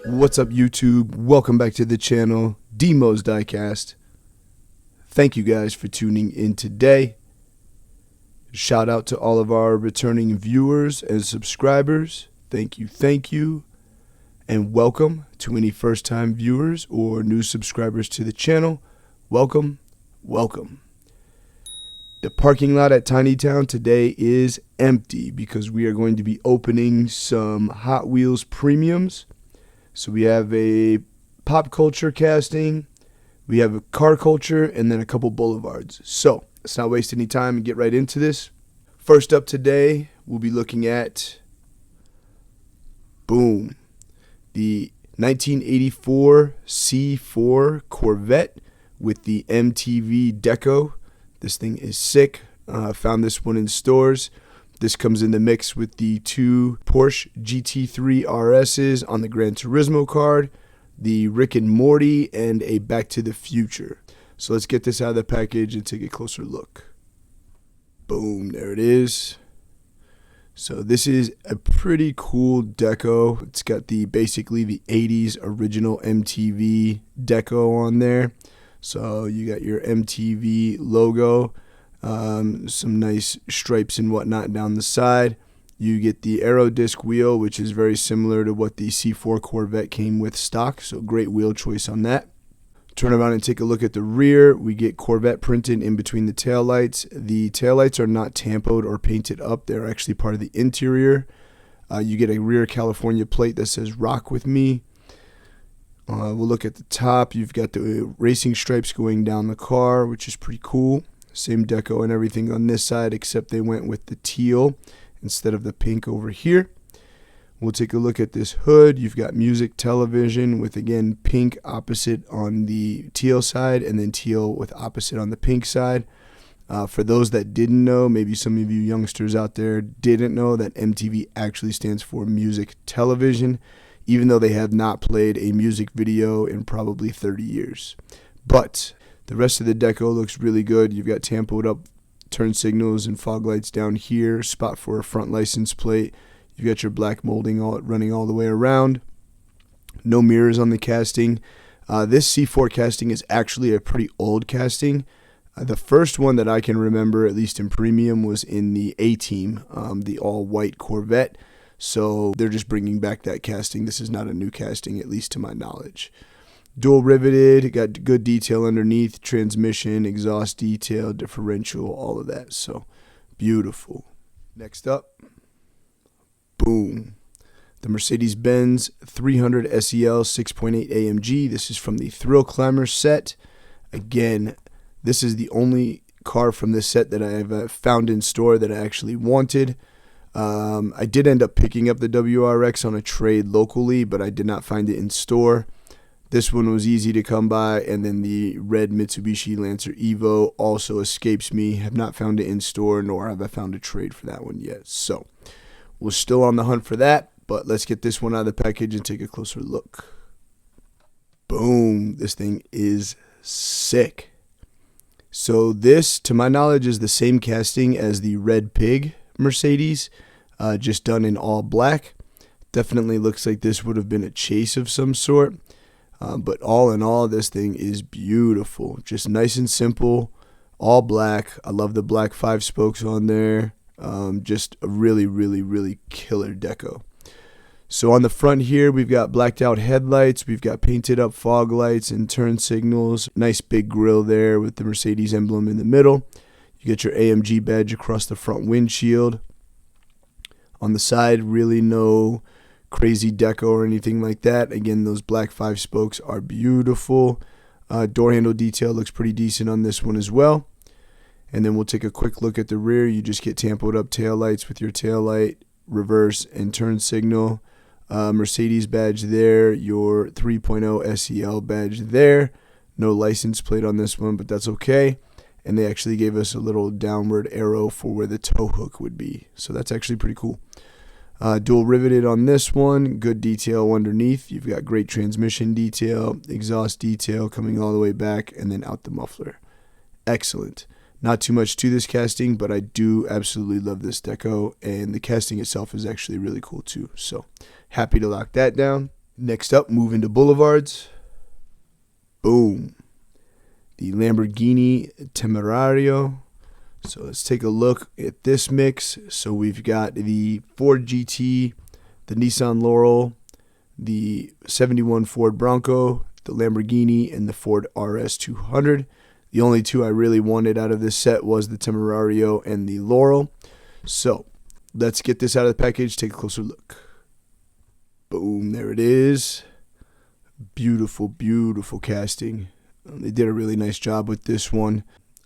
What's up, YouTube? Welcome back to the channel, Demo's Diecast. Thank you guys for tuning in today. Shout out to all of our returning viewers and subscribers. Thank you. And welcome to any first-time viewers or new subscribers to the channel. Welcome. The parking lot at Tiny Town today is empty because we are going to be opening some Hot Wheels premiums. So we have a pop culture casting, we have a car culture, and then a couple boulevards. So let's not waste any time and get right into this. First up today, we'll be looking at, boom, the 1984 C4 Corvette with the MTV deco. This thing is sick. Found this one in stores. This comes in the mix with the two Porsche GT3 RSs on the Gran Turismo card, the Rick and Morty, and a Back to the Future. So let's get this out of the package and take a closer look. Boom, there it is. So this is a pretty cool deco. It's got basically the 80s original MTV deco on there. So you got your MTV logo. Some nice stripes and whatnot down the side. You get the aero disc wheel, which is very similar to what the C4 Corvette came with stock, so great wheel choice on that. Turn around and take a look at the rear. We get Corvette printed in between the taillights. The taillights are not tampoed or painted up. They're actually part of the interior. You get a rear California plate that says "Rock with Me." We'll look at the top. You've got the racing stripes going down the car, which is pretty cool. Same deco and everything on this side, except they went with the teal instead of the pink over here. We'll take a look at this hood. You've got music television with, again, pink opposite on the teal side and then teal with opposite on the pink side. For those that didn't know, maybe some of you youngsters out there didn't know that MTV actually stands for music television, even though they have not played a music video in probably 30 years. But the rest of the deco looks really good. You've got tampoed up turn signals and fog lights down here, spot for a front license plate. You've got your black molding running all the way around. No mirrors on the casting. This C4 casting is actually a pretty old casting. The first one that I can remember, at least in premium, was in the A-Team, the all-white Corvette. So they're just bringing back that casting. This is not a new casting, at least to my knowledge. Dual riveted, got good detail underneath, transmission, exhaust detail, differential, all of that. So beautiful. Next up, boom, the Mercedes-Benz 300 SEL 6.8 AMG. This is from the Thrill Climber set. Again, this is the only car from this set that I've found in store that I actually wanted. I did end up picking up the WRX on a trade locally, but I did not find it in store. This one was easy to come by, and then the red Mitsubishi Lancer Evo also escapes me. Have not found it in store, nor have I found a trade for that one yet. So we're still on the hunt for that, but let's get this one out of the package and take a closer look. Boom, this thing is sick. So this, to my knowledge, is the same casting as the Red Pig Mercedes, just done in all black. Definitely looks like this would have been a chase of some sort. But all in all, this thing is beautiful. Just nice and simple, all black. I love the black 5 spokes on there. Just a really killer deco. So on the front here, we've got blacked out headlights. We've got painted up fog lights and turn signals. Nice big grille there with the Mercedes emblem in the middle. You get your AMG badge across the front windshield. On the side, really no crazy deco or anything like that. Again, those black 5 spokes are beautiful. Door handle detail looks pretty decent on this one as well. And then we'll take a quick look at the rear. You just get tampoed up tail lights with your tail light, reverse, and turn signal. Mercedes badge there, your 3.0 SEL badge there. No license plate on this one, but that's okay. And they actually gave us a little downward arrow for where the tow hook would be. So that's actually pretty cool. Dual riveted on this one. Good detail underneath. You've got great transmission detail, exhaust detail coming all the way back, and then out the muffler. Excellent. Not too much to this casting, but I do absolutely love this deco, and the casting itself is actually really cool too. So happy to lock that down. Next up, move into Boulevards. Boom. The Lamborghini Temerario. So let's take a look at this mix. So we've got the Ford GT, the Nissan Laurel, the 71 Ford Bronco, the Lamborghini, and the Ford RS200. The only two I really wanted out of this set was the Temerario and the Laurel. So let's get this out of the package, take a closer look. Boom, there it is. Beautiful, beautiful casting. They did a really nice job with this one.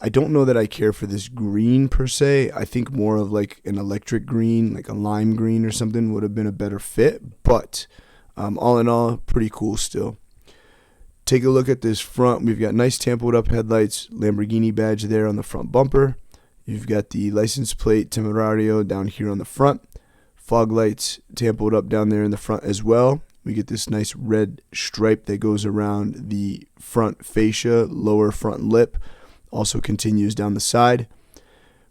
I don't know that I care for this green per se. I think more of like an electric green, like a lime green or something would have been a better fit. But all in all, pretty cool still. Take a look at this front. We've got nice tampoed up headlights, Lamborghini badge there on the front bumper. You've got the license plate Temerario down here on the front. Fog lights tampoed up down there in the front as well. We get this nice red stripe that goes around the front fascia, lower front lip. Also continues down the side.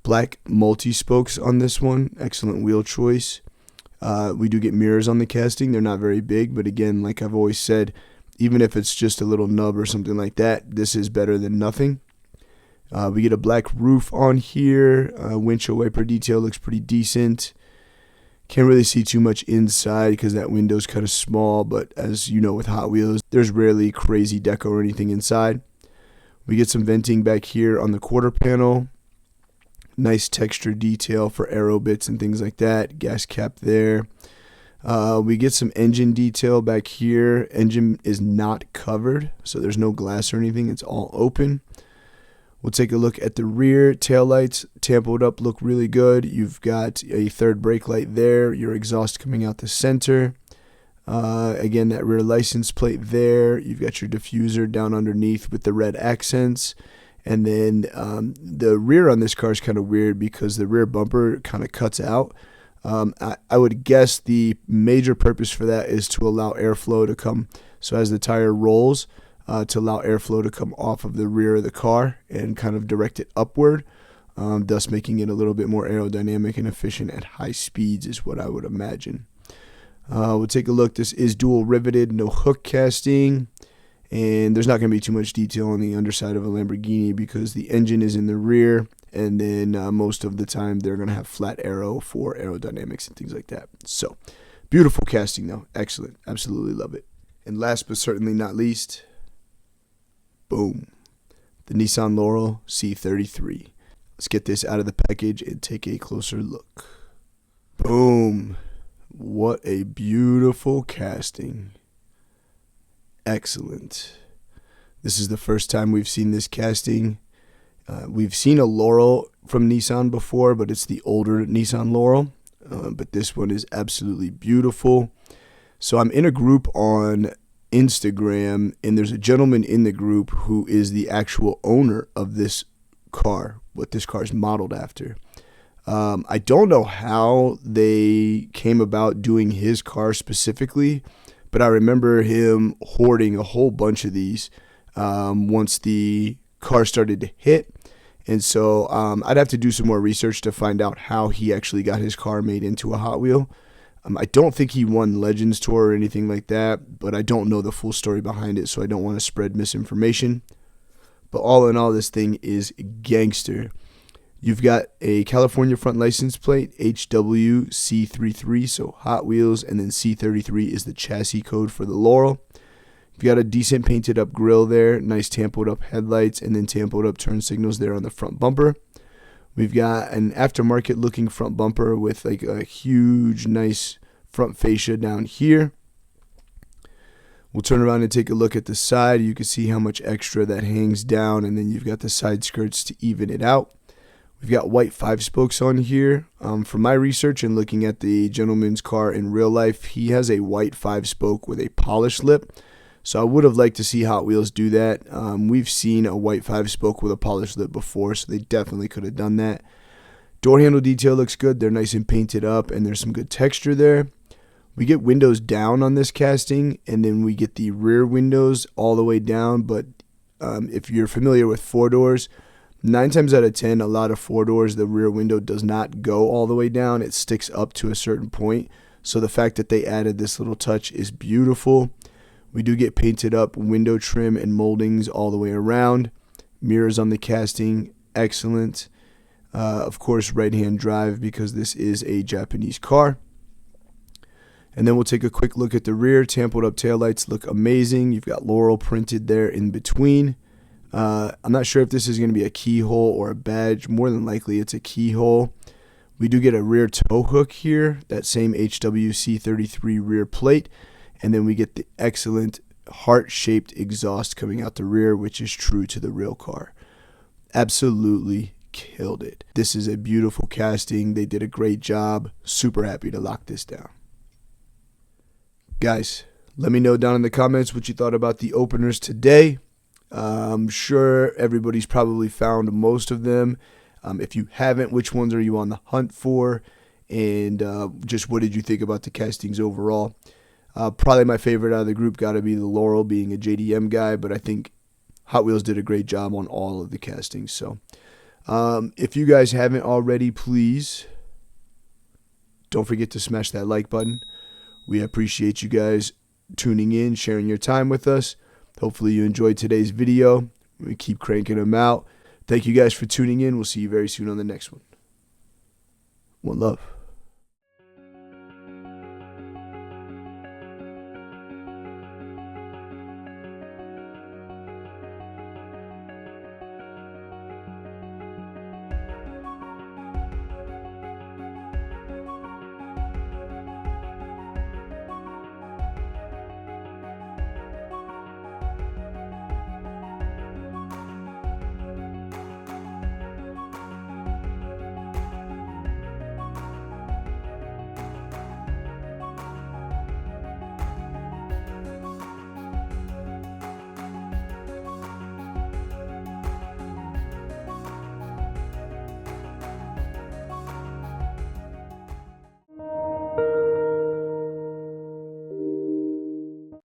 Black multi-spokes on this one. Excellent wheel choice. We do get mirrors on the casting. They're not very big, but again, like I've always said, even if it's just a little nub or something like that, this is better than nothing. We get a black roof on here. Windshield wiper detail looks pretty decent. Can't really see too much inside because that window's kind of small, but as you know with Hot Wheels, there's rarely crazy deco or anything inside. We get some venting back here on the quarter panel. Nice texture detail for aero bits and things like that. Gas cap there. We get some engine detail back here. Engine is not covered, so there's no glass or anything. It's all open. We'll take a look at the rear. Taillights, tampoed up, look really good. You've got a third brake light there. Your exhaust coming out the center. Again, that rear license plate there. You've got your diffuser down underneath with the red accents. And then the rear on this car is kind of weird because the rear bumper kind of cuts out. I would guess the major purpose for that is to allow airflow to come. So as the tire rolls, to allow airflow to come off of the rear of the car and kind of direct it upward, thus making it a little bit more aerodynamic and efficient at high speeds is what I would imagine. We'll take a look. This is dual riveted, no hook casting. And there's not going to be too much detail on the underside of a Lamborghini because the engine is in the rear. And then most of the time they're going to have flat aero for aerodynamics and things like that. So, beautiful casting though. Excellent. Absolutely love it. And last but certainly not least, boom. The Nissan Laurel C33. Let's get this out of the package and take a closer look. Boom. What a beautiful casting. Excellent. This is the first time we've seen this casting. We've seen a Laurel from Nissan before, but it's the older Nissan Laurel. But this one is absolutely beautiful. So I'm in a group on Instagram, and there's a gentleman in the group who is the actual owner of this car, what this car is modeled after. I don't know how they came about doing his car specifically, but I remember him hoarding a whole bunch of these once the car started to hit. And so I'd have to do some more research to find out how he actually got his car made into a Hot Wheel. I don't think he won Legends Tour or anything like that, but I don't know the full story behind it, so I don't want to spread misinformation. But all in all, this thing is gangster. You've got a California front license plate, HWC33, so Hot Wheels, and then C33 is the chassis code for the Laurel. You've got a decent painted up grille there, nice tampoed up headlights, and then tampoed up turn signals there on the front bumper. We've got an aftermarket looking front bumper with like a huge, nice front fascia down here. We'll turn around and take a look at the side. You can see how much extra that hangs down, and then you've got the side skirts to even it out. We've got white 5-spokes on here. From my research and looking at the gentleman's car in real life, he has a white 5-spoke with a polished lip. So I would have liked to see Hot Wheels do that. We've seen a white 5-spoke with a polished lip before, so they definitely could have done that. Door handle detail looks good. They're nice and painted up, and there's some good texture there. We get windows down on this casting, and then we get the rear windows all the way down. But if you're familiar with 4-doors, 9 times out of 10, a lot of 4-doors, the rear window does not go all the way down. It sticks up to a certain point. So the fact that they added this little touch is beautiful. We do get painted up window trim and moldings all the way around. Mirrors on the casting, excellent. Of course, right-hand drive because this is a Japanese car. And then we'll take a quick look at the rear. Tampoed up taillights look amazing. You've got Laurel printed there in between. I'm not sure if this is going to be a keyhole or a badge. More than likely it's a keyhole. We do get a rear tow hook here, that same HWC33 rear plate. And then we get the excellent heart-shaped exhaust coming out the rear, which is true to the real car. Absolutely killed it. This is a beautiful casting. They did a great job. Super happy to lock this down. Guys, let me know down in the comments what you thought about the openers today. I'm sure everybody's probably found most of them. If you haven't, which ones are you on the hunt for? And just what did you think about the castings overall? Probably my favorite out of the group got to be the Laurel, being a JDM guy, but I think Hot Wheels did a great job on all of the castings. So if you guys haven't already, please don't forget to smash that like button. We appreciate you guys tuning in, sharing your time with us. Hopefully you enjoyed today's video. We keep cranking them out. Thank you guys for tuning in. We'll see you very soon on the next one. One love.